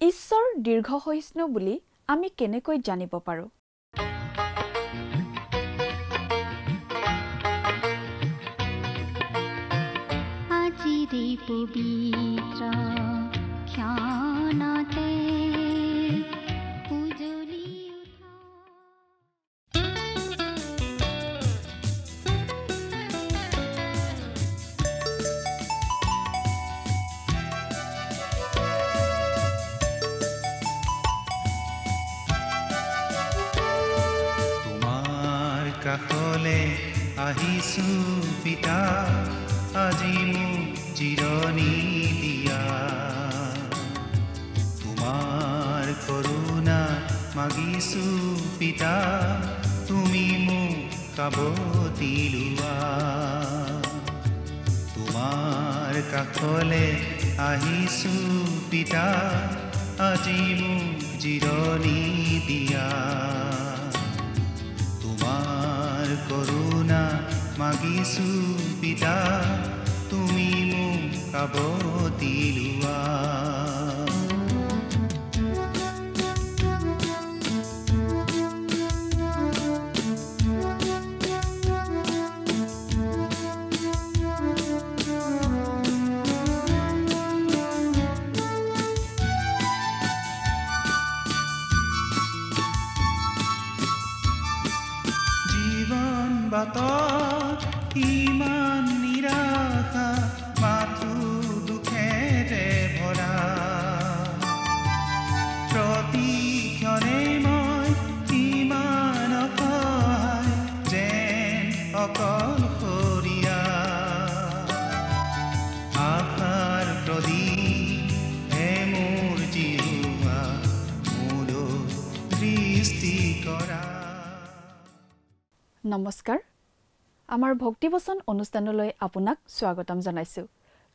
ঈশ্বৰ দীৰ্ঘসহিষ্ণু বুলি আমি কেনেকৈ জানিব পাৰো? আজিৰে পবিত্ৰ ক্ষণতে উজলি কাষলে আহিছো পিতা, আজি মোক জিৰণি দিয়া। তোমাৰ কৰুণা মাগিছো পিতা, তুমি মোক কাবতি লোৱা। তোমাৰ কাষলে আহিছো পিতা, আজি মোক জিৰণি দিয়া। কৰুণা মাগিছো পিতা, তুমি মোক কাবতি লোৱা। বাটত ইমান নিৰাশা, মাথো দুখেৰে ভৰা। প্ৰতিক্ষণে মই ইমান অসহায়, যেন অকলশৰীয়া। আশাৰ প্ৰদীপ হে মোৰ জিহুৱা, মোলৈ সৃষ্টি কৰা। নমস্কাৰ, আমাৰ ভক্তিবচন অনুষ্ঠানলৈ আপোনাক স্বাগতম জনাইছো।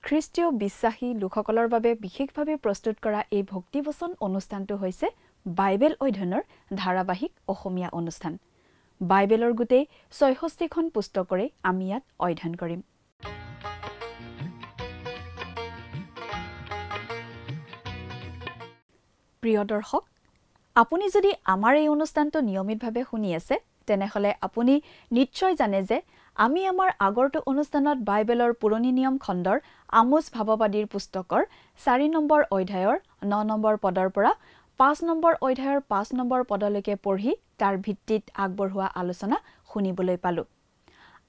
খ্ৰীষ্টীয় বিশ্বাসী লোকসকলৰ বাবে বিশেষভাৱে প্ৰস্তুত কৰা এই ভক্তিবচন অনুষ্ঠানটো হৈছে বাইবেল অধ্যয়নৰ ধাৰাবাহিক অসমীয়া অনুষ্ঠান। বাইবেলৰ গোটেই ৬৬খন পুস্তকৰে আমি ইয়াত অধ্যয়ন কৰিম। প্ৰিয় দৰ্শক, আপুনি যদি আমাৰ এই অনুষ্ঠানটো নিয়মিতভাৱে শুনি আছে, তেনেহলে আপুনি নিশ্চয় জানে যে আমি আমাৰ আগৰটো অনুষ্ঠানত বাইবেলৰ পুৰণি নিয়ম খণ্ডৰ আমোছ ভাৱবাদীৰ পুস্তকৰ ৪ নম্বৰ অধ্যায়ৰ ৯ নম্বৰ পদৰ পৰা ৫ নম্বৰ অধ্যায়ৰ ৫ নম্বৰ পদলৈকে পঢ়ি তাৰ ভিত্তিত আগবঢ়োৱা আলোচনা শুনিবলৈ পালো।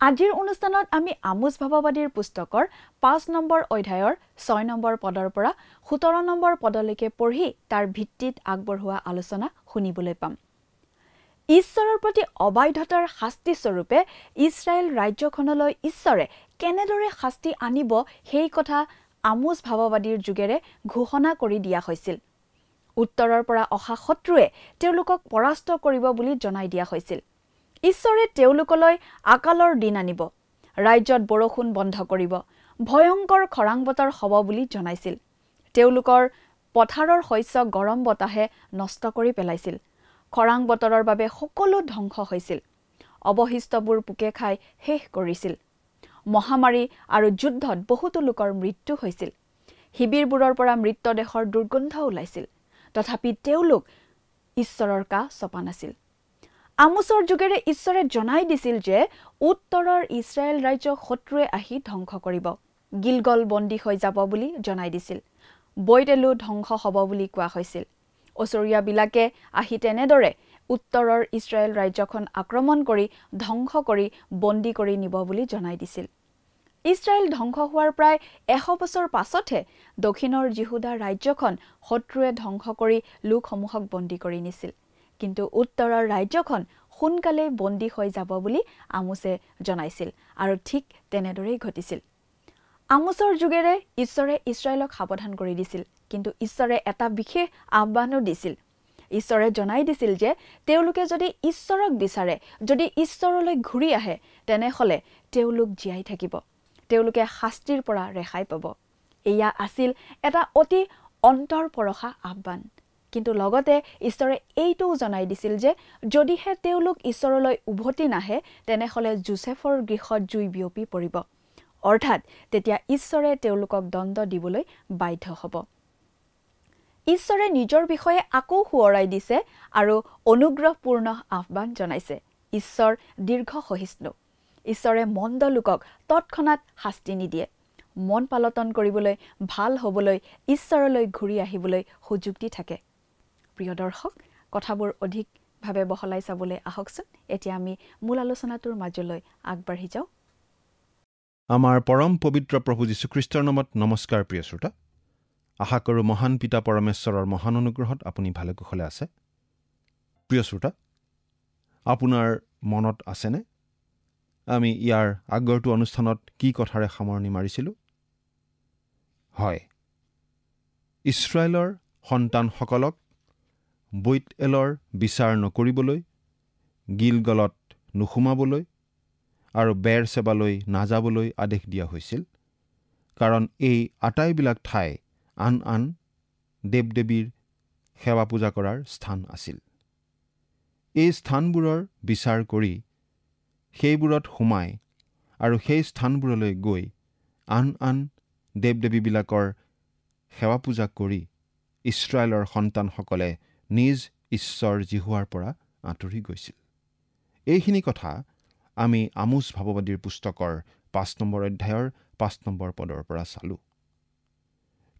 আজিৰ অনুষ্ঠানত আমি আমোছ ভাৱবাদীৰ পুস্তকৰ ৫ নম্বৰ অধ্যায়ৰ ৬ নম্বৰ পদৰ পৰা ১৭ নম্বৰ পদলৈকে পঢ়ি তাৰ ভিত্তিত আগবঢ়োৱা আলোচনা শুনিবলৈ পাম। ঈশ্বৰৰ প্ৰতি অবাধ্যতাৰ শাস্তি স্বৰূপে ইছৰাইল ৰাজ্যখনলৈ ঈশ্বৰে কেনেদৰে শাস্তি আনিব, সেই কথা আমোছ ভাৱবাদীৰ যোগেৰে ঘোষণা কৰি দিয়া হৈছিল। উত্তৰৰ পৰা অহা শত্ৰুৱে তেওঁলোকক পৰাস্ত কৰিব বুলি জনাই দিয়া হৈছিল। ঈশ্বৰে তেওঁলোকলৈ আকালৰ দিন আনিব, ৰাজ্যত বৰষুণ বন্ধ কৰিব, ভয়ংকৰ খৰাং বতৰ হ'ব বুলি জনাইছিল। তেওঁলোকৰ পথাৰৰ শস্য গৰম বতাহে নষ্ট কৰি পেলাইছিল। খৰাং বতৰৰ বাবে সকলো ধ্বংস হৈছিল। অৱশিষ্টবোৰ পোকে খাই শেষ কৰিছিল। মহামাৰী আৰু যুদ্ধত বহুতো লোকৰ মৃত্যু হৈছিল। শিবিৰবোৰৰ পৰা মৃতদেহৰ দুৰ্গন্ধ ওলাইছিল। তথাপি তেওঁলোক ঈশ্বৰৰ কাষ চপা নাছিল। আমোছৰ যোগেৰে ঈশ্বৰে জনাই দিছিল যে উত্তৰৰ ইছৰাইল ৰাজ্য শত্ৰুৱে আহি ধ্বংস কৰিব। গিলগল বন্দী হৈ যাব বুলি জনাই দিছিল। বৈতেলো ধ্বংস হ'ব বুলি কোৱা হৈছিল। ওচৰীয়াবিলাকে আহি তেনেদৰে উত্তৰৰ ইছৰাইল ৰাজ্যখন আক্ৰমণ কৰি ধ্বংস কৰি বন্দী কৰি নিব বুলি জনাই দিছিল। ইছৰাইল ধ্বংস হোৱাৰ প্ৰায় ১০০ বছৰ পাছতহে দক্ষিণৰ জিহুদা ৰাজ্যখন শত্ৰুৱে ধ্বংস কৰি লোকসমূহক বন্দী কৰি নিছিল। কিন্তু উত্তৰৰ ৰাজ্যখন সোনকালেই বন্দী হৈ যাব বুলি আমোছে জনাইছিল, আৰু ঠিক তেনেদৰেই ঘটিছিল। আমোছৰ যোগেৰে ঈশ্বৰে ইছৰাইলক সাৱধান কৰি দিছিল, কিন্তু ঈশ্বৰে এটা বিশেষ আহ্বানো দিছিল। ঈশ্বৰে জনাই দিছিল যে তেওঁলোকে যদি ঈশ্বৰক বিচাৰে, যদি ঈশ্বৰলৈ ঘূৰি আহে, তেনেহলে তেওঁলোক জীয়াই থাকিব, তেওঁলোকে শাস্তিৰ পৰা ৰেহাই পাব। এয়া আছিল এটা অতি অন্তৰপৰশা আহ্বান। কিন্তু লগতে ঈশ্বৰে এইটোও জনাই দিছিল যে যদিহে তেওঁলোক ঈশ্বৰলৈ উভতি নাহে, তেনেহলে যোছেফৰ গৃহত জুই বিয়পি পৰিব, অৰ্থাৎ তেতিয়া ঈশ্বৰে তেওঁলোকক দণ্ড দিবলৈ বাধ্য হ'ব। ঈশ্বৰে নিজৰ বিষয়ে আকৌ সোঁৱৰাই দিছে আৰু অনুগ্ৰহপূৰ্ণ আহ্বান জনাইছে। ঈশ্বৰ দীৰ্ঘ সহিষ্ণু। ঈশ্বৰে মন্দ লোকক তৎক্ষণাত শাস্তি নিদিয়ে। মন পালটন কৰিবলৈ, ভাল হ'বলৈ, ঈশ্বৰলৈ ঘূৰি আহিবলৈ সুযোগ দি থাকে। প্ৰিয় দৰ্শক, কথাবোৰ অধিকভাৱে বহলাই চাবলৈ আহকচোন। এতিয়া আমি মূল আলোচনাটোৰ মাজলৈ আগবাঢ়ি যাওঁ। আমাৰ পৰম পবিত্ৰ প্ৰভু যীশুখ্ৰীষ্টৰ নামত নমস্কাৰ। প্ৰিয় শ্ৰোতা, আশা কৰোঁ মহান পিতা পৰমেশ্বৰৰ মহান অনুগ্ৰহত আপুনি ভালে কুশলে আছে। প্ৰিয় শ্ৰোতা, আপোনাৰ মনত আছেনে আমি ইয়াৰ আগৰটো অনুষ্ঠানত কি কথাৰে সামৰণি মাৰিছিলোঁ? হয়, ইছৰাইলৰ সন্তানসকলক বৈত-এলৰ বিচাৰ নকৰিবলৈ, গিলগলত নোসোমাবলৈ আৰু বেৰ-চেবালৈ নাযাবলৈ আদেশ দিয়া হৈছিল। কাৰণ এই আটাইবিলাক ঠাই আন আন দেৱ-দেৱীৰ সেৱা পূজা কৰাৰ স্থান আছিল। এই স্থানবোৰৰ বিচাৰ কৰি সেইবোৰত সোমাই আৰু সেই স্থানবোৰলৈ গৈ আন আন দেৱ-দেৱীবিলাকৰ সেৱা পূজা কৰি ইছৰাইলৰ সন্তানসকলে নিজ ঈশ্বৰ জিহুৱাৰ পৰা আঁতৰি গৈছিল। এইখিনি কথা আমি আমোচ ভাৱবাদীৰ পুস্তকৰ 5 নম্বৰ অধ্যায়ৰ 5 নম্বৰ পদৰ পৰা চালোঁ।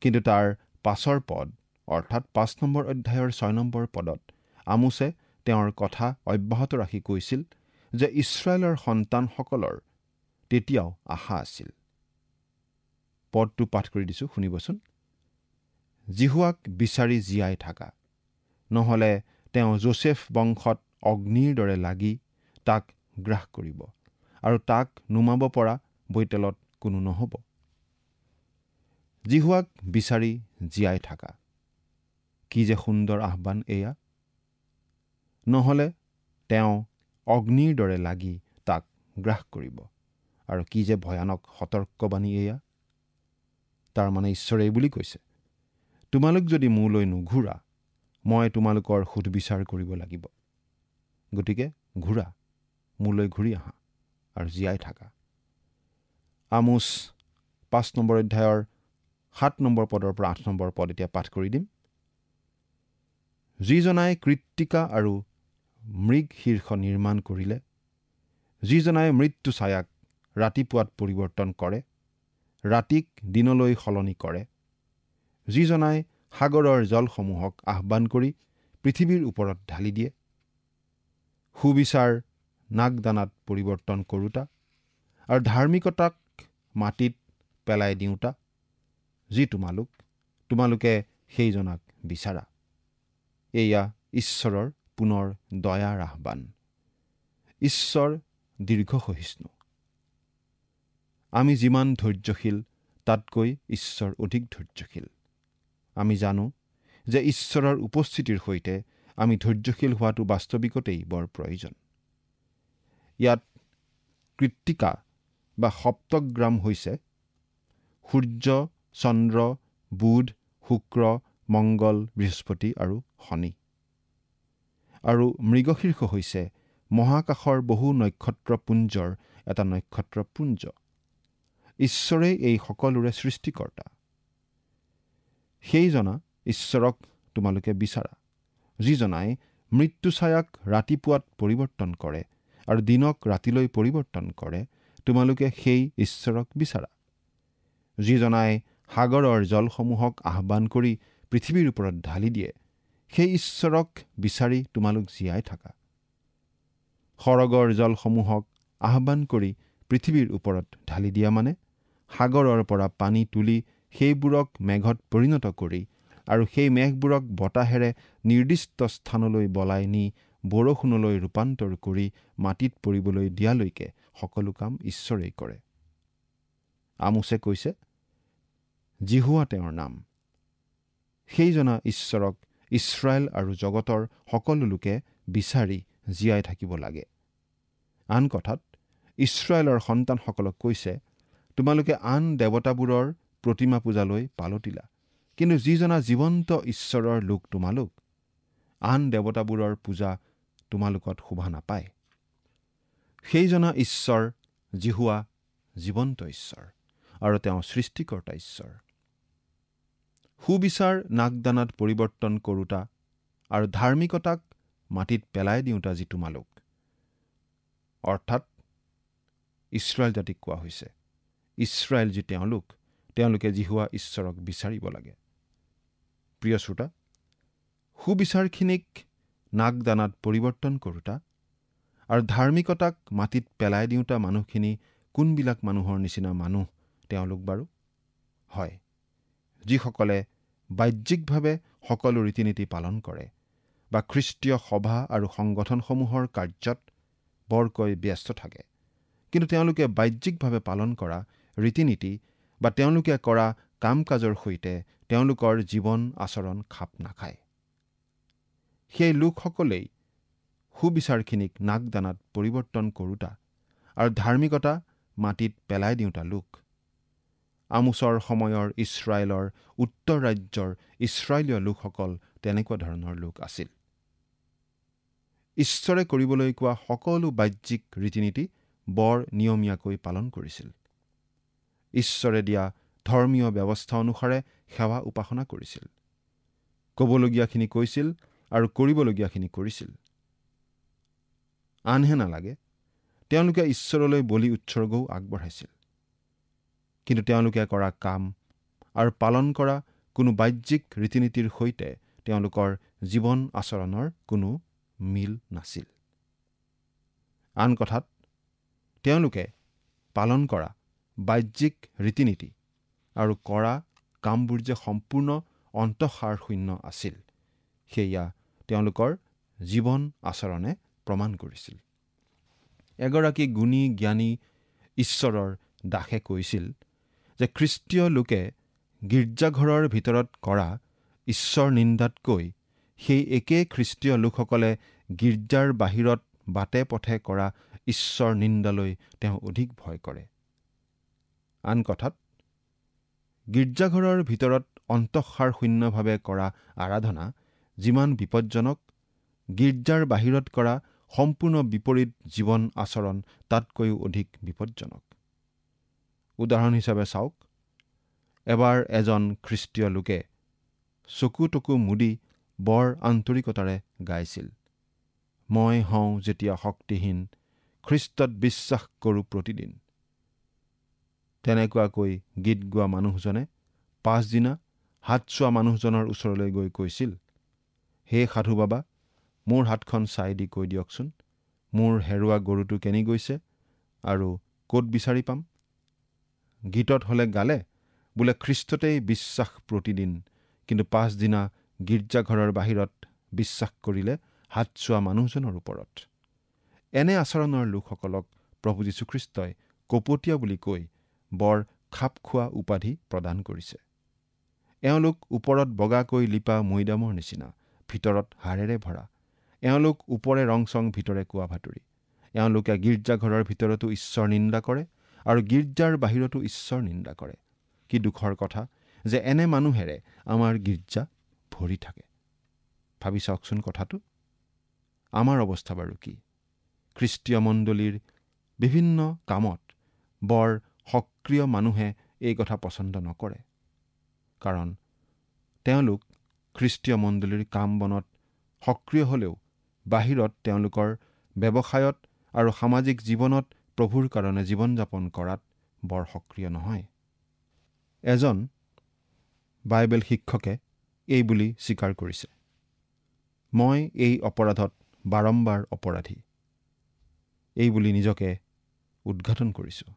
কিন্তু তাৰ পাছৰ পদ অৰ্থাৎ 5 নম্বৰ অধ্যায়ৰ 6 নম্বৰ পদত আমোচে তেওঁৰ কথা অব্যাহত ৰাখি কৈছিল যে ইছৰাইলৰ সন্তানসকলৰ তেতিয়াও আশা আছিল। পদটো পাঠ কৰি দিছোঁ, শুনিবচোন। জিহুৱাক বিচাৰি জীয়াই থাকা, নহ'লে তেওঁ যোচেফ বংশত অগ্নিৰ দৰে লাগি তাক গ্ৰাস কৰিব আৰু তাক নুমাব পৰা বৈতেলত কোনো নহ'ব। জিহুৱাক বিচাৰি জীয়াই থাকা, কি যে সুন্দৰ আহ্বান এয়া! নহ'লে তেওঁ অগ্নিৰ দৰে লাগি তাক গ্ৰাস কৰিব, আৰু কি যে ভয়ানক সতৰ্কবাণী এয়া! তাৰমানে ঈশ্বৰে এই বুলি কৈছে, তোমালোক যদি মোলৈ নুঘূৰা, মই তোমালোকৰ সুধবিচাৰ কৰিব লাগিব। গতিকে ঘূৰা, মোলৈ ঘূৰি আহা আৰু জীয়াই থাকা। আমোচ 5 নম্বৰ অধ্যায়ৰ 7 নম্বৰ পদৰ পৰা 8 নম্বৰ পদ এতিয়া পাঠ কৰি দিম। যিজনাই কৃত্তিকা আৰু মৃগ শীৰ্ষ নিৰ্মাণ কৰিলে, যিজনাই মৃত্যু ছায়াক ৰাতিপুৱাত পৰিৱৰ্তন কৰে, ৰাতিক দিনলৈ সলনি কৰে, যিজনাই সাগৰৰ জলসমূহক আহ্বান কৰি পৃথিৱীৰ ওপৰত ঢালি দিয়ে, সুবিচাৰ নাগদানাত পৰিৱৰ্তন কৰোঁতা আৰু ধাৰ্মিকতাক মাটিত পেলাই দিওঁতা, যি তোমালোকে সেইজনাক বিচাৰা। এয়া ঈশ্বৰৰ পুনৰ দয়াৰ আহ্বান। ঈশ্বৰ দীৰ্ঘ সহিষ্ণু। আমি যিমান ধৈৰ্যশীল তাতকৈ ঈশ্বৰ অধিক ধৈৰ্যশীল। আমি জানো যে ঈশ্বৰৰ উপস্থিতিৰ সৈতে আমি ধৈৰ্যশীল হোৱাটো বাস্তৱিকতেই বৰ প্ৰয়োজন। ইয়াত কৃত্তিকা বা সপ্তগ্ৰাম হৈছে সূৰ্য, চন্দ্ৰ, বুধ, শুক্ৰ, মংগল, বৃহস্পতি আৰু শনি। আৰু মৃগশীৰ্ষ হৈছে মহাকাশৰ বহু নক্ষত্ৰপুঞ্জৰ এটা নক্ষত্ৰপুঞ্জ। ঈশ্বৰেই এই সকলোৰে সৃষ্টিকৰ্তা। সেইজনা ঈশ্বৰক তোমালোকে বিচাৰা, যিজনাই মৃত্যু ছায়াক ৰাতিপুৱাত পৰিৱৰ্তন কৰে আৰু দিনক ৰাতিলৈ পৰিৱৰ্তন কৰে, তোমালোকে সেই ঈশ্বৰক বিচাৰা। যিজনাই সাগৰৰ জলসমূহক আহ্বান কৰি পৃথিৱীৰ ওপৰত ঢালি দিয়ে, সেই ঈশ্বৰক বিচাৰি তোমালোক জীয়াই থাকা। সৰগৰ জলসমূহক আহ্বান কৰি পৃথিৱীৰ ওপৰত ঢালি দিয়া মানে সাগৰৰ পৰা পানী তুলি সেইবোৰক মেঘত পৰিণত কৰি আৰু সেই মেঘবোৰক বতাহেৰে নিৰ্দিষ্ট স্থানলৈ বলাই নি বৰষুণলৈ ৰূপান্তৰ কৰি মাটিত পৰিবলৈ দিয়ালৈকে সকলো কাম ঈশ্বৰেই কৰে। আমোচে কৈছে, জিহুৱা তেওঁৰ নাম। সেইজনা ঈশ্বৰক ইছৰাইল আৰু জগতৰ সকলো লোকে বিচাৰি জীয়াই থাকিব লাগে। আন কথাত ইছৰাইলৰ সন্তানসকলক কৈছে, তোমালোকে আন দেৱতাবোৰৰ প্ৰতিমা পূজালৈ পালতিলা, কিন্তু যিজনা জীৱন্ত ঈশ্বৰৰ লোক তোমালোক, আন দেৱতাবোৰৰ পূজা তোমালোকত শোভা নাপায়। সেইজনা ঈশ্বৰ জিহুৱা জীৱন্ত ঈশ্বৰ আৰু তেওঁ সৃষ্টিকৰ্তা ঈশ্বৰ। সুবিচাৰ নাকদানাত পৰিৱৰ্তন কৰোঁতা আৰু ধাৰ্মিকতাক মাটিত পেলাই দিওঁতা যি তোমালোক, অৰ্থাৎ ইছৰাইল জাতিক কোৱা হৈছে। ইছৰাইল যি তেওঁলোকে জিহুৱা ঈশ্বৰক বিচাৰিব লাগে। প্ৰিয় শ্ৰোতা, সুবিচাৰখিনিক নাকদানাত পৰিৱৰ্তন কৰোঁতা আৰু ধাৰ্মিকতাক মাটিত পেলাই দিওঁতা মানুহখিনি কোনবিলাক মানুহৰ নিচিনা মানুহ তেওঁলোক বাৰু? হয়, যিসকলে বাহ্যিকভাৱে সকলো ৰীতি নীতি পালন কৰে বা খ্ৰীষ্টীয় সভা আৰু সংগঠনসমূহৰ কাৰ্যত বৰকৈ ব্যস্ত থাকে, কিন্তু তেওঁলোকে বাহ্যিকভাৱে পালন কৰা ৰীতি নীতি বা তেওঁলোকে কৰা কাম কাজৰ সৈতে তেওঁলোকৰ জীৱন আচৰণ খাপ নাখায়। সেই লোকসকলেই সুবিচাৰখিনিক নাকদানাত পৰিৱৰ্তন কৰোঁতা আৰু ধাৰ্মিকতা মাটিত পেলাই দিওঁতা লোক। আমোচৰ সময়ৰ ইছৰাইলৰ উত্তৰ ৰাজ্যৰ ইছৰাইলীয় লোকসকল তেনেকুৱা ধৰণৰ লোক আছিল। ঈশ্বৰে কৰিবলৈ কোৱা সকলো বাহ্যিক ৰীতি নীতি বৰ নিয়মীয়াকৈ পালন কৰিছিল। ঈশ্বৰে দিয়া ধৰ্মীয় ব্যৱস্থা অনুসাৰে সেৱা উপাসনা কৰিছিল। ক'বলগীয়াখিনি কৈছিল আৰু কৰিবলগীয়াখিনি কৰিছিল। আনহে নালাগে, তেওঁলোকে ঈশ্বৰলৈ বলি উৎসৰ্গও আগবঢ়াইছিল। কিন্তু তেওঁলোকে কৰা কাম আৰু পালন কৰা কোনো বাহ্যিক ৰীতি নীতিৰ সৈতে তেওঁলোকৰ জীৱন আচৰণৰ কোনো মিল নাছিল। আন কথাত, তেওঁলোকে পালন কৰা বাহ্যিক ৰীতি নীতি আৰু কৰা কামবোৰ যে সম্পূৰ্ণ অন্তঃসাৰশূন্য আছিল, সেয়া তেওঁলোকৰ জীৱন আচৰণে প্ৰমাণ কৰিছিল। এগৰাকী গুণী জ্ঞানী ঈশ্বৰৰ দাসে কৈছিল যে খ্ৰীষ্টীয় লোকে গীৰ্জাঘৰৰ ভিতৰত কৰা ঈশ্বৰ নিন্দাতকৈ সেই একে খ্ৰীষ্টীয় লোকসকলে গীৰ্জাৰ বাহিৰত বাটে পথে কৰা ঈশ্বৰ নিন্দালৈ তেওঁ অধিক ভয় কৰে। আন কথাত, গীৰ্জাঘৰৰ ভিতৰত অন্তঃসাৰশূন্যভাৱে কৰা আৰাধনা যিমান বিপজ্জনক, গীৰ্জাৰ বাহিৰত কৰা সম্পূৰ্ণ বিপৰীত জীৱন আচৰণ তাতকৈও অধিক বিপজ্জনক। উদাহৰণ হিচাপে চাওক, এবাৰ এজন খ্ৰীষ্টীয় লোকে চকু টকু মুদি বৰ আন্তৰিকতাৰে গাইছিল, মই হওঁ যেতিয়া শক্তিহীন, খ্ৰীষ্টত বিশ্বাস কৰোঁ প্ৰতিদিন। তেনেকুৱাকৈ গীত গোৱা মানুহজনে পাছদিনা হাত চোৱা মানুহজনৰ ওচৰলৈ গৈ কৈছিল, হে সাধু বাবা, মোৰ হাতখন চাই দি কৈ দিয়কচোন, মোৰ হেৰুৱা গৰুটো কেনি গৈছে আৰু ক'ত বিচাৰি পাম? গীতত হ'লে গালে বোলে খ্ৰীষ্টতেই বিশ্বাস প্ৰতিদিন, কিন্তু পাছদিনা গীৰ্জাঘৰৰ বাহিৰত বিশ্বাস কৰিলে হাত চোৱা মানুহজনৰ ওপৰত। এনে আচৰণৰ লোকসকলক প্ৰভু যীশুখ্ৰীষ্টই কপটীয়া বুলি কৈ বৰ খাপ খোৱা উপাধি প্ৰদান কৰিছে। এওঁলোক ওপৰত বগাকৈ লিপা মৈদামৰ নিচিনা, ভিতৰত হাড়েৰে ভৰা। এওঁলোক ওপৰে ৰং চং, ভিতৰে কোৱা ভাতুৰি। এওঁলোকে গীৰ্জাঘৰৰ ভিতৰতো ঈশ্বৰ নিন্দা কৰে আৰু গীৰ্জাৰ বাহিৰতো ঈশ্বৰ নিন্দা কৰে। কি দুখৰ কথা যে এনে মানুহেৰে আমাৰ গীৰ্জা ভৰি থাকে। ভাবি চাওকচোন কথাটো। আমাৰ অৱস্থা বাৰু কি? খ্ৰীষ্টীয় মণ্ডলীৰ বিভিন্ন কামত বৰ সক্ৰিয় মানুহে এই কথা পচন্দ নকৰে, কাৰণ তেওঁলোক খ্ৰীষ্টীয় মণ্ডলীৰ কাম বনত সক্ৰিয় হ'লেও বাহিৰত তেওঁলোকৰ ব্যৱসায়ত আৰু সামাজিক জীৱনত প্ৰভুৰ কাৰণে জীৱন যাপন কৰাত বৰ সক্ৰিয় নহয়। এজন বাইবেল শিক্ষকে এই বুলি স্বীকাৰ কৰিছে, মই এই অপৰাধত বাৰম্বাৰ অপৰাধী, এই বুলি নিজকে উদ্ঘাটন কৰিছোঁ।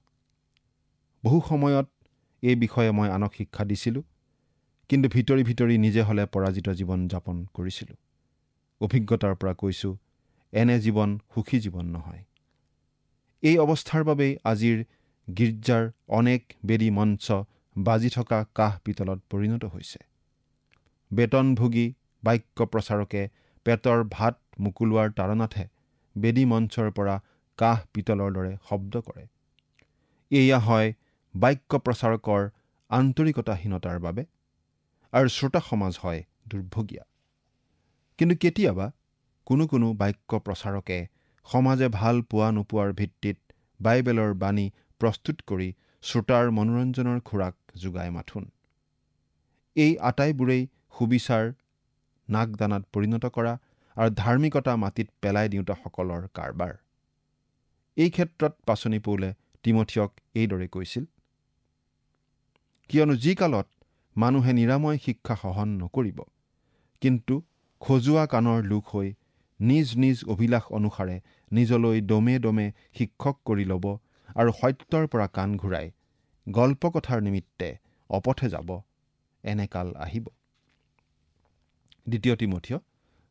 বহু সময়ত এই বিষয়ে মই আনক শিক্ষা দিছিলোঁ, কিন্তু ভিতৰি ভিতৰি নিজে হ'লে পৰাজিত জীৱন যাপন কৰিছিলোঁ। অভিজ্ঞতাৰ পৰা কৈছোঁ, এনে জীৱন সুখী জীৱন নহয়। এই অৱস্থাৰ বাবেই আজিৰ গীৰ্জাৰ অনেক বেদী মঞ্চ বাজি থকা কাঁহ পিতলত পৰিণত হৈছে। বেতনভোগী বাক্য প্ৰচাৰকে পেটৰ ভাত মুকুলোৱাৰ তাৰণাতহে বেদী মঞ্চৰ পৰা কাঁহ পিতলৰ দৰে শব্দ কৰে। এয়া হয় বাক্য প্ৰচাৰকৰ আন্তৰিকতাহীনতাৰ বাবে, আৰু শ্ৰোতা সমাজ হয় দুৰ্ভগীয়া। কিন্তু কেতিয়াবা কোনো বাক্য প্ৰচাৰকে সমাজে ভাল পোৱা নোপোৱাৰ ভিত্তিত বাইবেলৰ বাণী প্ৰস্তুত কৰি শ্ৰোতাৰ মনোৰঞ্জনৰ খোৰাক যোগায় মাথোন। এই আটাইবোৰেই সুবিচাৰ নাকদানাত পৰিণত কৰা আৰু ধাৰ্মিকতা মাটিত পেলাই দিওঁতাসকলৰ কাৰবাৰ। এই ক্ষেত্ৰত পাচনি পৌলে তিমথিয়ক এইদৰে কৈছিল, কিয়নো যি কালত মানুহে নিৰাময় শিক্ষা সহন নকৰিব, কিন্তু খজুৱা কাণৰ লোক হৈ নিজ নিজ অভিলাষ অনুসাৰে নিজলৈ দমে দমে শিক্ষক কৰি ল'ব আৰু সত্যৰ পৰা কাণ ঘূৰাই গল্পকথাৰ নিমিত্তে অপথে যাব, এনেকাল আহিব। 2 তিমথিয়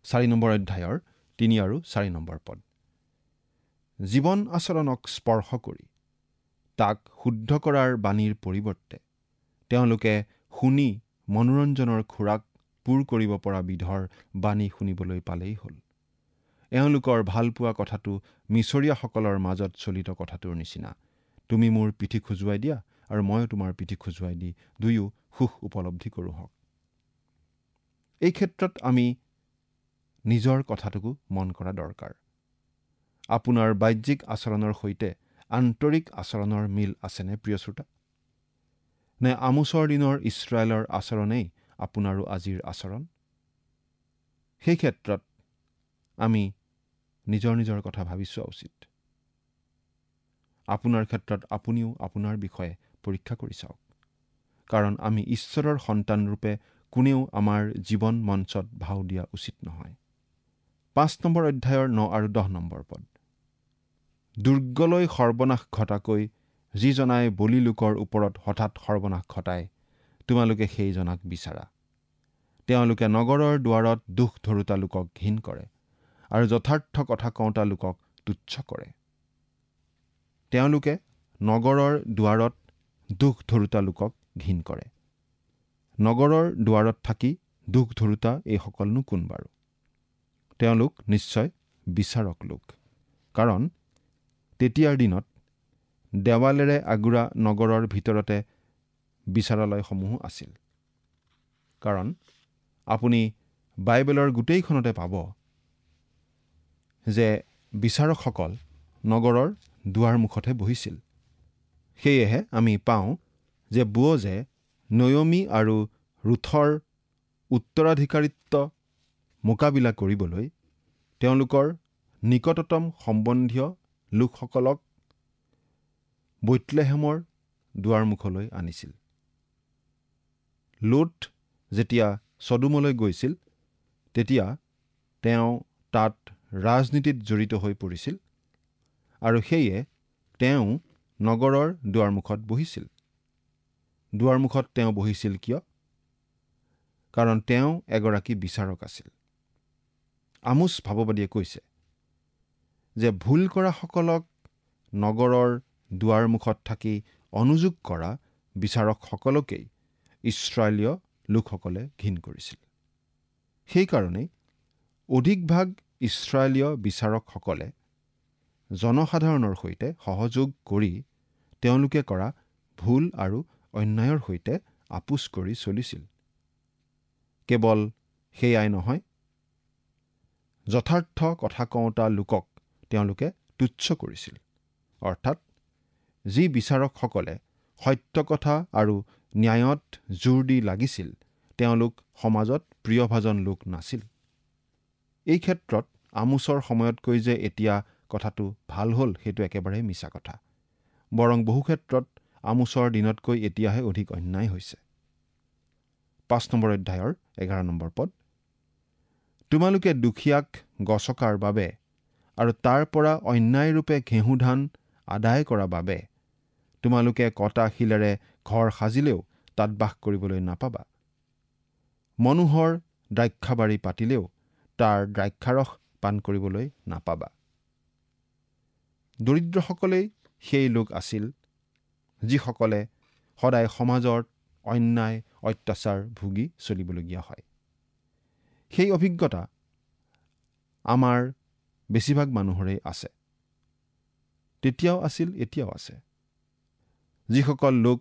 4 নম্বৰ অধ্যায়ৰ 3 আৰু 4 নম্বৰ পদ। জীৱন আচৰণক স্পৰ্শ কৰি তাক শুদ্ধ কৰাৰ বাণীৰ পৰিৱৰ্তে তেওঁলোকে শুনি মনোৰঞ্জনৰ খোৰাক পূৰ কৰিব পৰা বিধৰ বাণী শুনিবলৈ পালেই হ'ল। এওঁলোকৰ ভালপোৱা কথাটো মিছৰীয়াসকলৰ মাজত চলিত কথাটোৰ নিচিনা, তুমি মোৰ পিঠি খজুৱাই দিয়া আৰু ময়ো তোমাৰ পিঠি খজুৱাই দি দুয়ো সুখ উপলব্ধি কৰোঁ হওক। এই ক্ষেত্ৰত আমি নিজৰ কথাটোকো মন কৰা দৰকাৰ। আপোনাৰ বাহ্যিক আচৰণৰ সৈতে আন্তৰিক আচৰণৰ মিল আছেনে প্ৰিয় শ্ৰোতা? নে আমোচৰ দিনৰ ইছৰাইলৰ আচৰণেই আপোনাৰো আজিৰ আচৰণ? সেই ক্ষেত্ৰত আমি নিজৰ নিজৰ কথা ভাবি চোৱা উচিত। আপোনাৰ ক্ষেত্ৰত আপুনিও আপোনাৰ বিষয়ে পৰীক্ষা কৰি চাওক, কাৰণ আমি ঈশ্বৰৰ সন্তানৰূপে কোনেও আমাৰ জীৱন মঞ্চত ভাও দিয়া উচিত নহয়। 5 নম্বৰ অধ্যায়ৰ 9 আৰু 10 নম্বৰ পদ। দুৰ্গলৈ সৰ্বনাশ ঘটাকৈ যিজনাই বলি লোকৰ ওপৰত হঠাৎ সৰ্বনাশ ঘটায়, তোমালোকে সেইজনাক বিচাৰা। তেওঁলোকে নগৰৰ দুৱাৰত দুখ ধৰোতা লোকক ঘীন কৰে আৰু যথাৰ্থ কথা কওঁতা লোকক তুচ্ছ কৰে। তেওঁলোকে নগৰৰ দুৱাৰত দুখ ধৰোতা লোকক ঘীন কৰে। নগৰৰ দুৱাৰত থাকি দুখ ধৰোতা এইসকলনো কোন বাৰু? তেওঁলোক নিশ্চয় বিচাৰক লোক, কাৰণ তেতিয়াৰ দিনত দেৱালেৰে আগুৰা নগৰৰ ভিতৰতে বিচাৰালয়সমূহো আছিল। কাৰণ আপুনি বাইবেলৰ গোটেইখনতে পাব যে বিচাৰকসকল নগৰৰ দুৱাৰ মুখতে বহিছিল। সেয়েহে আমি পাওঁ যে বুৱজে নয়মি আৰু ৰুথৰ উত্তৰাধিকাৰিত্ব মোকাবিলা কৰিবলৈ তেওঁলোকৰ নিকটতম সম্বন্ধীয় লোকসকলক বৈতলেহেমৰ দুৱাৰমুখলৈ আনিছিল। লোট যেতিয়া ছদোমলৈ গৈছিল, তেতিয়া তেওঁ তাত ৰাজনীতিত জড়িত হৈ পৰিছিল আৰু সেয়ে তেওঁ নগৰৰ দুৱাৰমুখত বহিছিল। দুৱাৰমুখত তেওঁ বহিছিল কিয়? কাৰণ তেওঁ এগৰাকী বিচাৰক আছিল। আমোচ ভাৱবাদীয়ে কৈছে যে ভুল কৰাসকলক নগৰৰ দুৱাৰমুখত থাকি অনুযোগ কৰা বিচাৰকসকলকেই ইছৰাইলীয় লোকসকলে ঘীন কৰিছিল। সেইকাৰণেই অধিকভাগ ইছৰাইলীয় বিচাৰকসকলে জনসাধাৰণৰ সৈতে সহযোগ কৰি তেওঁলোকে কৰা ভুল আৰু অন্যায়ৰ সৈতে আপোচ কৰি চলিছিল। কেৱল সেয়াই নহয়, যথাৰ্থ কথা কওঁতা লোকক তেওঁলোকে তুচ্ছ কৰিছিল। অৰ্থাৎ যি বিচাৰকসকলে সত্য কথা আৰু ন্যায়ত জোৰ দি লাগিছিল, তেওঁলোক সমাজত প্ৰিয়ভাজন লোক নাছিল। এই ক্ষেত্ৰত আমোচৰ সময়তকৈ যে এতিয়া কথাটো ভাল হ'ল, সেইটো একেবাৰে মিছা কথা। বৰং বহু ক্ষেত্ৰত আমোচৰ দিনতকৈ এতিয়াহে অধিক অন্যায় হৈছে। 5 নম্বৰ অধ্যায়ৰ 11 নম্বৰ পদ। তোমালোকে দুখীয়াক গছকাৰ বাবে আৰু তাৰ পৰা অন্যায়ৰূপে ঘেঁহু ধান আদায় কৰা বাবে তোমালোকে কটা শিলেৰে ঘৰ সাজিলেও তাত বাস কৰিবলৈ নাপাবা। মনোহৰ দ্ৰাক্ষাবাৰী পাতিলেও তাৰ দ্ৰাক্ষাৰস পান কৰিবলৈ নাপাবা। দৰিদ্ৰসকলেই সেই লোক আছিল যিসকলে সদায় সমাজৰ অন্যায় অত্যাচাৰ ভুগি চলিবলগীয়া হয়। সেই অভিজ্ঞতা আমাৰ বেছিভাগ মানুহৰেই আছে। তেতিয়াও আছিল, এতিয়াও আছে। যিসকল লোক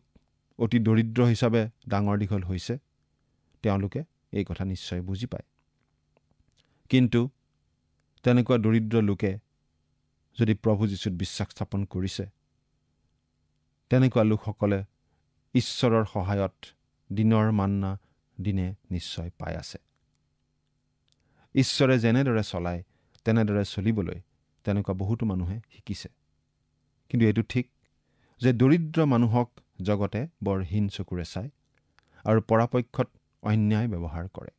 অতি দৰিদ্ৰ হিচাপে ডাঙৰ দীঘল হৈছে, তেওঁলোকে এই কথা নিশ্চয় বুজি পায়। কিন্তু তেনেকুৱা দৰিদ্ৰ লোকে যদি প্ৰভু যীশুত বিশ্বাস স্থাপন কৰিছে, তেনেকুৱা লোকসকলে ঈশ্বৰৰ সহায়ত দিনৰ মান্না দিনে নিশ্চয় পাই আছে। ঈশ্বৰে যেনেদৰে চলায় তেনেদৰে চলিবলৈ তেনেকুৱা বহুতো মানুহে শিকিছে। কিন্তু এইটো ঠিক যে দৰিদ্ৰ মানুহক জগতে বৰ হীন চকুৰে চায় আৰু পৰাপক্ষত অন্যায় ব্যৱহাৰ কৰে।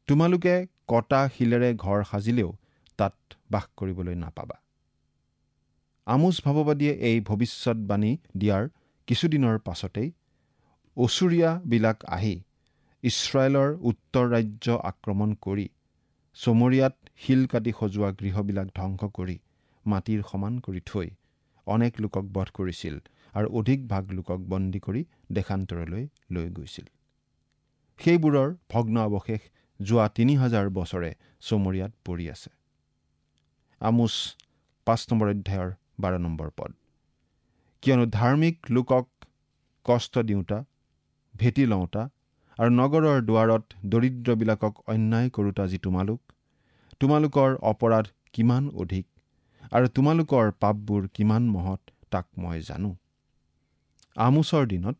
তোমালোকে কটা শিলেৰে ঘৰ সাজিলেও তাত বাস কৰিবলৈ নাপাবা। আমোচ ভাৱবাদীয়ে এই ভৱিষ্যৎবাণী দিয়াৰ কিছুদিনৰ পাছতেই অচুৰীয়াবিলাক আহি ইছৰাইলৰ উত্তৰ ৰাজ্য আক্ৰমণ কৰি চমৰীয়াত শিল কাটি সজোৱা গৃহবিলাক ধ্বংস কৰি মাটিৰ সমান কৰি থৈ অনেক লোকক বধ কৰিছিল আৰু অধিক ভাগ লোকক বন্দী কৰি দেশান্তৰলৈ লৈ গৈছিল। সেইবোৰৰ ভগ্ন অৱশেষ যোৱা 3000 বছৰে চমৰীয়াত পৰি আছে। আমোচ 5 নম্বৰ অধ্যায়ৰ 12 নম্বৰ পদ। কিয়নো ধাৰ্মিক লোকক কষ্ট দিওঁতা, ভেটি লওঁতা আৰু নগৰৰ দুৱাৰত দৰিদ্ৰবিলাকক অন্যায় কৰোঁতা যি তোমালোকৰ অপৰাধ কিমান অধিক আৰু তোমালোকৰ পাপবোৰ কিমান মহৎ তাক মই জানো। আমোচৰ দিনত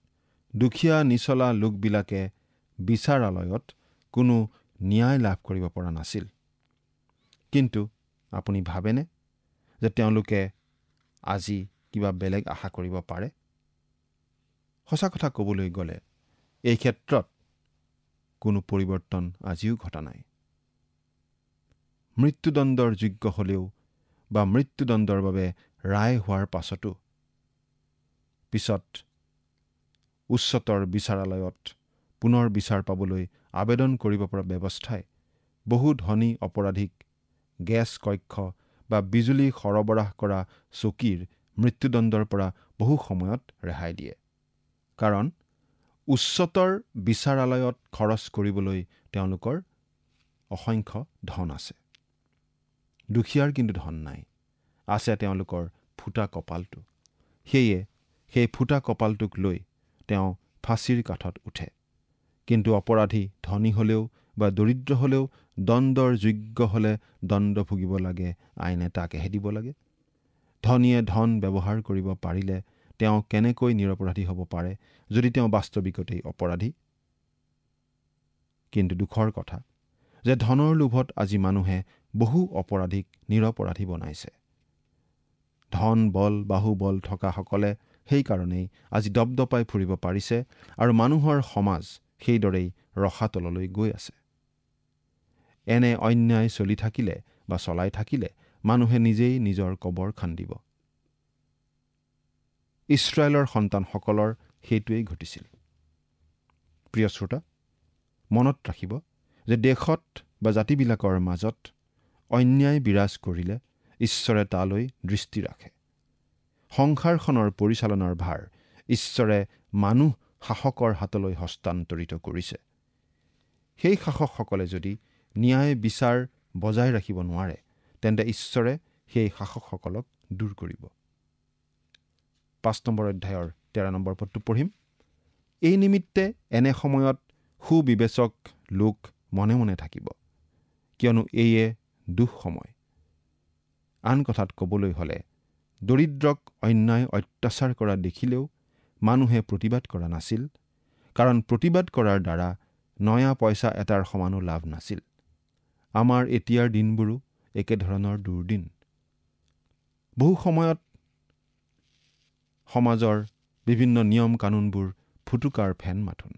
দুখীয়া নিচলা লোকবিলাকে বিচাৰালয়ত কোনো ন্যায় লাভ কৰিব পৰা নাছিল। কিন্তু আপুনি ভাবেনে যে তেওঁলোকে আজি কিবা বেলেগ আশা কৰিব পাৰে? সঁচা কথা ক'বলৈ গ'লে এই ক্ষেত্ৰত কোনো পৰিৱৰ্তন আজিও ঘটা নাই। মৃত্যুদণ্ডৰ যোগ্য হ'লেও বা মৃত্যুদণ্ডৰ বাবে ৰায় হোৱাৰ পাছতো পিছত উচ্চতৰ বিচাৰালয়ত পুনৰ বিচাৰ পাবলৈ আবেদন কৰিব পৰা ব্যৱস্থাই বহু ধনী অপৰাধীক গেছ কক্ষ বা বিজুলী সৰবৰাহ কৰা চকীৰ মৃত্যুদণ্ডৰ পৰা বহু সময়ত ৰেহাই দিয়ে। কাৰণ উচ্চতৰ বিচাৰালয়ত খৰচ কৰিবলৈ তেওঁলোকৰ অসংখ্য ধন আছে। দুখীয়াৰ কিন্তু ধন নাই, আছে তেওঁলোকৰ ফুটা কপালটো। সেয়ে সেই ফুটা কপালটোক লৈ তেওঁ ফাঁচীৰ কাঠত উঠে। কিন্তু অপৰাধী ধনী হ'লেও বা দৰিদ্ৰ হ'লেও দণ্ডৰ যোগ্য হ'লে দণ্ড ভুগিব লাগে, আইনে তাকেহে দিব লাগে। ধনীয়ে ধন ব্যৱহাৰ কৰিব পাৰিলে তেওঁ কেনেকৈ নিৰপৰাধী হ'ব পাৰে যদি তেওঁ বাস্তৱিকতেই অপৰাধী? কিন্তু দুখৰ কথা যে ধনৰ লোভত আজি মানুহে বহু অপৰাধীক নিৰপৰাধী বনাইছে। ধন বল বাহুবল থকাসকলে সেইকাৰণেই আজি দপদপাই ফুৰিব পাৰিছে আৰু মানুহৰ সমাজ সেইদৰেই ৰসাতললৈ গৈ আছে। এনে অন্যায় চলি থাকিলে বা চলাই থাকিলে মানুহে নিজেই নিজৰ কবৰ খান্দিব। ইছৰাইলৰ সন্তানসকলৰ সেইটোৱেই ঘটিছিল। প্ৰিয় শ্ৰোতা, মনত ৰাখিব যে দেশত বা জাতিবিলাকৰ মাজত অন্যায় বিৰাজ কৰিলে ঈশ্বৰে তালৈ দৃষ্টি ৰাখে। সংসাৰখনৰ পৰিচালনাৰ ভাৰ ঈশ্বৰে মানুহ শাসকৰ হাতলৈ হস্তান্তৰিত কৰিছে। সেই শাসকসকলে যদি ন্যায় বিচাৰ বজাই ৰাখিব নোৱাৰে তেন্তে ঈশ্বৰে সেই শাসকসকলক দূৰ কৰিব। 5 নম্বৰ অধ্যায়ৰ 13 নম্বৰ পদটো পঢ়িম। এই নিমিত্তে এনে সময়ত সুবিবেচক লোক মনে মনে থাকিব, কিয়নো এইয়ে দুখ সময়। আন কথাত ক'বলৈ হ'লে দৰিদ্ৰক অন্যায় অত্যাচাৰ কৰা দেখিলেও মানুহে প্ৰতিবাদ কৰা নাছিল, কাৰণ প্ৰতিবাদ কৰাৰ দ্বাৰা নয়া পইচা এটাৰ সমানো লাভ নাছিল। আমাৰ এতিয়াৰ দিনবোৰো একেধৰণৰ দুৰ্দিন। বহু সময়ত সমাজৰ বিভিন্ন নিয়ম কানুনবোৰ ফুটুকাৰ ফেন মাথোন।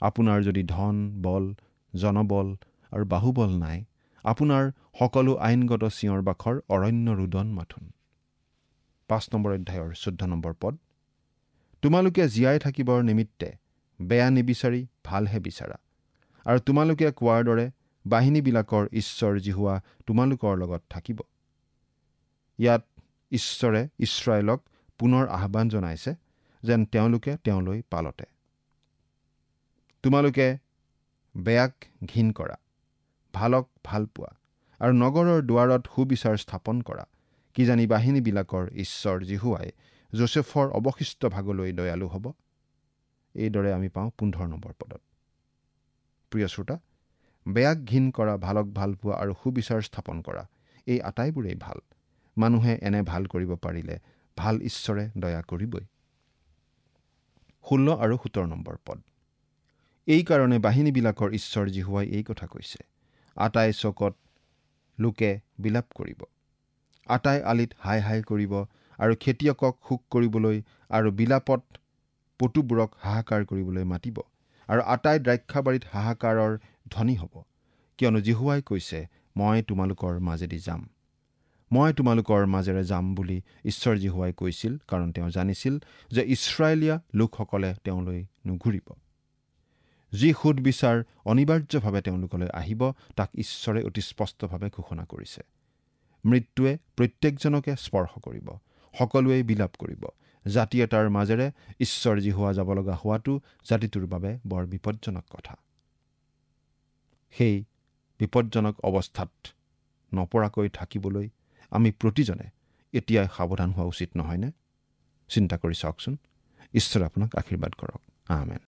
আপোনাৰ যদি ধন বল জনবল আৰু বাহুবল নাই, আপোনাৰ সকলো আইনগত চিঞৰ বাখৰ অৰণ্য ৰুদন মাথোন। 5 নম্বৰ অধ্যায়ৰ 14 নম্বৰ পদ। তোমালোকে জীয়াই থাকিবৰ নিমিত্তে বেয়া নিবিচাৰি ভালহে বিচাৰা, আৰু তোমালোকে কোৱাৰ দৰে বাহিনীবিলাকৰ ঈশ্বৰ জিহুৱা তোমালোকৰ লগত থাকিব। ইয়াত ঈশ্বৰে ইছৰাইলক পুনৰ আহ্বান জনাইছে যেন তেওঁলোকে তেওঁলৈ পালতে। তোমালোকে বেয়াক ঘীন কৰা, ভালক ভাল পোৱা আৰু নগৰৰ দুৱাৰত সুবিচাৰ স্থাপন কৰা, কিজানি বাহিনীবিলাকৰ ঈশ্বৰ জিহুৱাই যোছেফৰ অৱশিষ্ট ভাগলৈ দয়ালু হ'ব। এইদৰে আমি পাওঁ 15 নম্বৰ পদত। প্ৰিয় শ্ৰোতা, বেয়াক ঘীন কৰা, ভালক ভাল পোৱা আৰু সুবিচাৰ স্থাপন কৰা, এই আটাইবোৰেই ভাল। মানুহে এনে ভাল কৰিব পাৰিলে ভাল ঈশ্বৰে দয়া কৰিবই। 16 আৰু 17 নম্বৰ পদ। এই কাৰণে বাহিনীবিলাকৰ ঈশ্বৰ জিহুৱাই এই কথা কৈছে, আটাই চকত লোকে বিলাপ কৰিব, আটাই আলিত হাই হাই কৰিব, আৰু খেতিয়কক শোক কৰিবলৈ আৰু বিলাপত পটুবোৰক হাহাকাৰ কৰিবলৈ মাতিব, আৰু আটাই দ্ৰাক্ষাবাৰীত হাহাকাৰৰ ধ্বনি হ'ব, কিয়নো জিহুৱাই কৈছে, মই তোমালোকৰ মাজেদি যাম। মই তোমালোকৰ মাজেৰে যাম বুলি ঈশ্বৰ জিহুৱাই কৈছিল, কাৰণ তেওঁ জানিছিল যে ইছৰাইলীয়া লোকসকলে তেওঁলৈ নুঘূৰিব। যি সুদবিচাৰ অনিবাৰ্যভাৱে তেওঁলোকলৈ আহিব, তাক ঈশ্বৰে অতি স্পষ্টভাৱে ঘোষণা কৰিছে। মৃত্যুৱে প্ৰত্যেকজনকে স্পৰ্শ কৰিব, সকলোৱে বিলাপ কৰিব। জাতি এটাৰ মাজেৰে ঈশ্বৰ জিহুৱা যাব লগা হোৱাটো জাতিটোৰ বাবে বৰ বিপজ্জনক কথা। সেই বিপজ্জনক অৱস্থাত নপৰাকৈ থাকিবলৈ আমি প্ৰতিজনে এতিয়াই সাৱধান হোৱা উচিত নহয়নে? চিন্তা কৰি চাওকচোন। ঈশ্বৰে আপোনাক আশীৰ্বাদ কৰক। আমেন।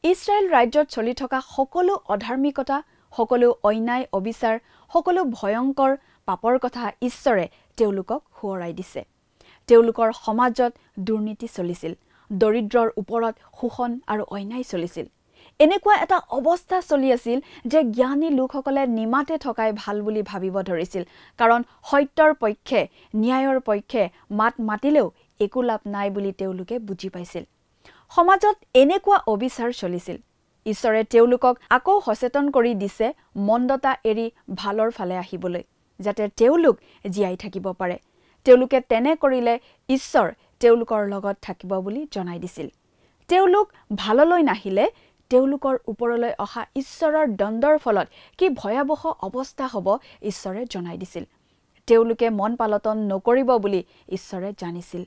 ইছৰাইল ৰাজ্যত চলি থকা সকলো অধাৰ্মিকতা, সকলো অন্যায় অবিচাৰ, সকলো ভয়ংকৰ পাপৰ কথা ঈশ্বৰে তেওঁলোকক সোঁৱৰাই দিছে। তেওঁলোকৰ সমাজত দুৰ্নীতি চলিছিল, দৰিদ্ৰৰ ওপৰত শোষণ আৰু অন্যায় চলিছিল। এনেকুৱা এটা অৱস্থা চলি আছিল যে জ্ঞানী লোকসকলে নিমাতে থকাই ভাল বুলি ভাবিব ধৰিছিল, কাৰণ সত্যৰ পক্ষে, ন্যায়ৰ পক্ষে মাত মাতিলেও একো লাভ নাই বুলি তেওঁলোকে বুজি পাইছিল। সমাজত এনেকুৱা অবিচাৰ চলিছিল। ঈশ্বৰে তেওঁলোকক আকৌ সচেতন কৰি দিছে মন্দতা এৰি ভালৰ ফালে আহিবলৈ, যাতে তেওঁলোক জীয়াই থাকিব পাৰে। তেওঁলোকে তেনে কৰিলে ঈশ্বৰ তেওঁলোকৰ লগত থাকিব বুলি জনাই দিছিল। তেওঁলোক ভাললৈ নাহিলে তেওঁলোকৰ ওপৰলৈ অহা ঈশ্বৰৰ দণ্ডৰ ফলত কি ভয়াৱহ অৱস্থা হ'ব ঈশ্বৰে জনাই দিছিল। তেওঁলোকে মন পালটন নকৰিব বুলি ঈশ্বৰে জানিছিল।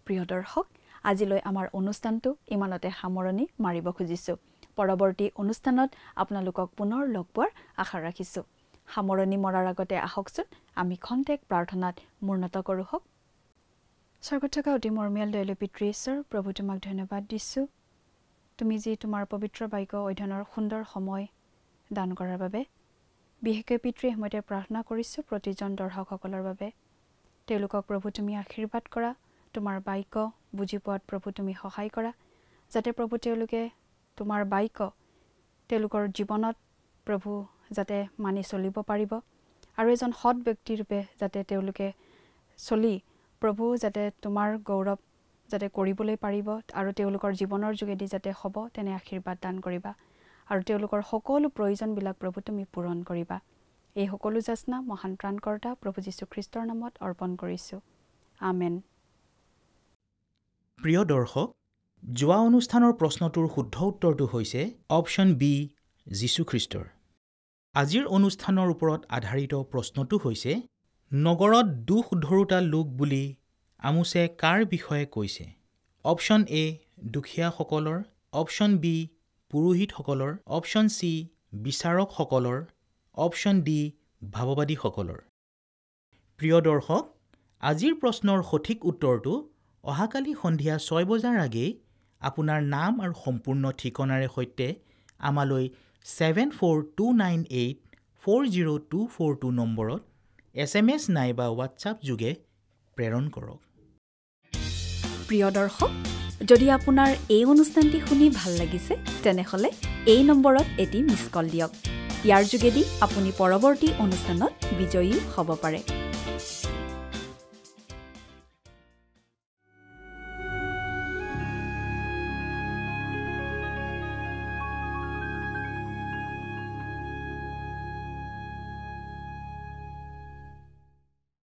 প্ৰিয় দৰ্শক, আজিলৈ আমাৰ অনুষ্ঠানটো ইমানতে সামৰণি মাৰিব খুজিছোঁ। পৰৱৰ্তী অনুষ্ঠানত আপোনালোকক পুনৰ লগ পোৱাৰ আশা ৰাখিছোঁ। সামৰণি মৰাৰ আগতে আহকচোন আমি খন্তেক প্ৰাৰ্থনাত মূৰ্ণত কৰোঁ হওক। স্বৰ্গত থকা অতি মৰমীয়াল দয়ালু পিতৃ ঈশ্বৰ, প্ৰভু তোমাক ধন্যবাদ দিছোঁ। তুমি যি তোমাৰ পবিত্ৰ বাক্য অধ্যয়নৰ সুন্দৰ সময় দান কৰাৰ বাবে। বিশেষকৈ পিতৃ সময়তে প্ৰাৰ্থনা কৰিছোঁ প্ৰতিজন দৰ্শকসকলৰ বাবে। তেওঁলোকক প্ৰভু তুমি আশীৰ্বাদ কৰা, তোমাৰ বাক্য বুজি পোৱাত প্ৰভু তুমি সহায় কৰা, যাতে প্ৰভু তেওঁলোকে তোমাৰ বাক্য তেওঁলোকৰ জীৱনত প্ৰভু যাতে মানি চলিব পাৰিব, আৰু এজন সৎ ব্যক্তিৰূপে যাতে তেওঁলোকে চলি প্ৰভু যাতে তোমাৰ গৌৰৱ যাতে কৰিবলৈ পাৰিব, আৰু তেওঁলোকৰ জীৱনৰ যোগেদি যাতে হ'ব তেনে আশীৰ্বাদ দান কৰিবা, আৰু তেওঁলোকৰ সকলো প্ৰয়োজনবিলাক প্ৰভু তুমি পূৰণ কৰিবা। এই সকলো যাচনা মহান ত্ৰাণকৰ্তা প্ৰভু যীশুখ্ৰীষ্টৰ নামত অৰ্পণ কৰিছোঁ। আমেন। প্ৰিয় দৰ্শক, যোৱা অনুষ্ঠানৰ প্ৰশ্নটোৰ শুদ্ধ উত্তৰটো হৈছে অপশ্যন বি, যীশুখ্ৰীষ্টৰ। আজিৰ অনুষ্ঠানৰ ওপৰত আধাৰিত প্ৰশ্নটো হৈছে, নগৰত দুখ ধৰোতা লোক বুলি আমোছে কাৰ বিষয়ে কৈছে? অপশ্যন এ, দুখীয়াসকলৰ, অপশ্যন বি, পুৰোহিতসকলৰ, অপশ্যন চি, বিচাৰকসকলৰ, অপশ্যন ডি, ভাৱবাদীসকলৰ। প্ৰিয় দৰ্শক, আজিৰ প্ৰশ্নৰ সঠিক উত্তৰটো অহাকালি সন্ধিয়া 6 বজাৰ আগেয়ে আপোনাৰ নাম আৰু সম্পূৰ্ণ ঠিকনাৰে সৈতে আমালৈ 7429840242 নম্বৰত SMS নাইবা হোৱাটছআপ যোগে প্ৰেৰণ কৰক। প্ৰিয় দৰ্শক, যদি আপোনাৰ এই অনুষ্ঠানটি শুনি ভাল লাগিছে তেনেহ'লে এই নম্বৰত এটি মিছ কল দিয়ক। ইয়াৰ যোগেদি আপুনি পৰৱৰ্তী অনুষ্ঠানত বিজয়ী হ'ব পাৰে।